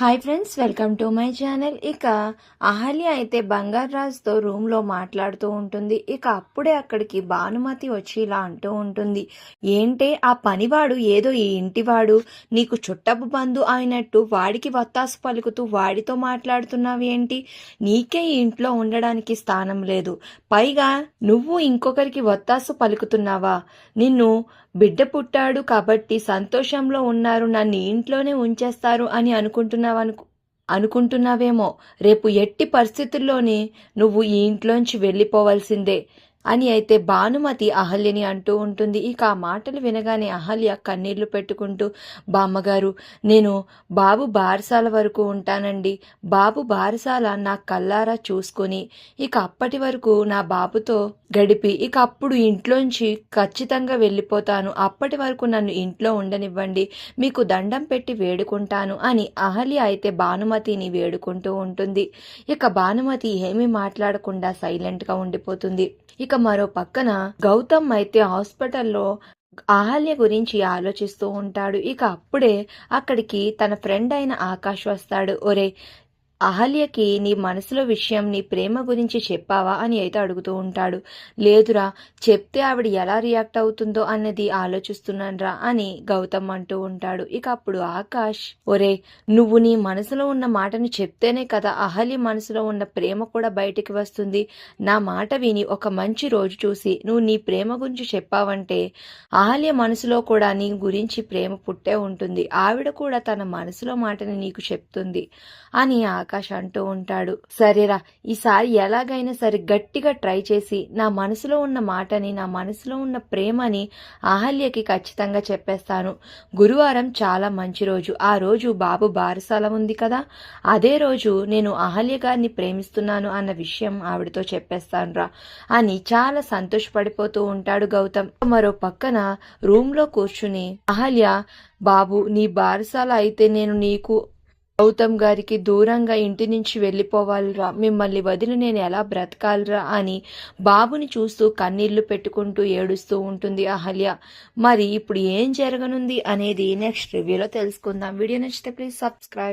Hi friends, welcome to my channel. ఇక అహల్య అయితే బంగారు రాజుతో రూమ్లో మాట్లాడుతూ ఉంటుంది. ఇక అప్పుడే అక్కడికి భానుమతి వచ్చి ఇలా అంటూ ఉంటుంది, ఏంటే ఆ పనివాడు ఏదో ఈ ఇంటివాడు నీకు చుట్టపు బంధు అయినట్టు వాడికి వత్తాసు పలుకుతూ వాడితో మాట్లాడుతున్నావు ఏంటి? నీకే ఈ ఇంట్లో ఉండడానికి స్థానం లేదు, పైగా నువ్వు ఇంకొకరికి వత్తాసు పలుకుతున్నావా? నిన్ను బిడ్డ పుట్టాడు కాబట్టి సంతోషంలో ఉన్నారు, నన్ను ఇంట్లోనే ఉంచేస్తారు అని అనుకుంటున్నావేమో. రేపు ఎట్టి పరిస్థితుల్లోనే నువ్వు ఈ ఇంట్లోంచి వెళ్ళిపోవాల్సిందే అని అయితే భానుమతి అహల్యని అంటూ ఉంటుంది. ఇక ఆ మాటలు వినగానే అహల్య కన్నీళ్లు పెట్టుకుంటూ, బామ్మగారు, నేను బాబు బారసాల వరకు ఉంటానండి. బాబు బారసాల నా కల్లారా చూసుకొని ఇక అప్పటి వరకు నా బాబుతో గడిపి ఇక అప్పుడు ఇంట్లోంచి ఖచ్చితంగా వెళ్ళిపోతాను. అప్పటి వరకు నన్ను ఇంట్లో ఉండనివ్వండి, మీకు దండం పెట్టి వేడుకుంటాను అని అహల్య అయితే భానుమతిని వేడుకుంటూ ఉంటుంది. ఇక భానుమతి ఏమీ మాట్లాడకుండా సైలెంట్గా ఉండిపోతుంది. ఇక మరో పక్కన గౌతమ్ అయితే హాస్పిటల్లో అహల్య గురించి ఆలోచిస్తూ ఉంటాడు. ఇక అప్పుడే అక్కడికి తన ఫ్రెండ్ అయిన ఆకాష్ వస్తాడు. ఒరే అహల్యకి నీ మనసులో విషయం, నీ ప్రేమ గురించి చెప్పావా అని అయితే అడుగుతూ ఉంటాడు. లేదురా, చెప్తే ఆవిడ ఎలా రియాక్ట్ అవుతుందో అన్నది ఆలోచిస్తున్నాన్రా అని గౌతమ్ అంటూ ఉంటాడు. ఇక అప్పుడు ఆకాష్, ఒరే నువ్వు నీ మనసులో ఉన్న మాటను చెప్తేనే కదా అహల్య మనసులో ఉన్న ప్రేమ కూడా బయటికి వస్తుంది. నా మాట విని ఒక మంచి రోజు చూసి నువ్వు నీ ప్రేమ గురించి చెప్పావంటే అహల్య మనసులో కూడా నీ గురించి ప్రేమ పుట్టే ఉంటుంది, ఆవిడ కూడా తన మనసులో మాటని నీకు చెప్తుంది అని ఆకాష్ అంటూ ఉంటాడు. సరేరా, ఈసారి ఎలాగైనా సరే గట్టిగా ట్రై చేసి నా మనసులో ఉన్న మాటని, నా మనసులో ఉన్న ప్రేమని అహల్యకి ఖచ్చితంగా చెప్పేస్తాను. గురువారం చాలా మంచి రోజు, ఆ రోజు బాబు బారసాల ఉంది కదా, అదే రోజు నేను అహల్య గారిని ప్రేమిస్తున్నాను అన్న విషయం ఆవిడతో చెప్పేస్తానురా అని చాలా సంతోషపడిపోతూ ఉంటాడు గౌతమ్. మరో పక్కన రూమ్లో కూర్చుని అహల్య, బాబు నీ బారసాల అయితే నేను నీకు గౌతమ్ గారికి దూరంగా ఇంటి నుంచి వెళ్ళిపోవాలిరా, మిమ్మల్ని వదిలి నేను ఎలా బ్రతకాలిరా అని బాబుని చూస్తూ కన్నీళ్లు పెట్టుకుంటూ ఏడుస్తూ ఉంటుంది అహల్య. మరి ఇప్పుడు ఏం జరగనుంది అనేది నెక్స్ట్ రివ్యూలో తెలుసుకుందాం. వీడియో నచ్చితే ప్లీజ్ సబ్స్క్రైబ్.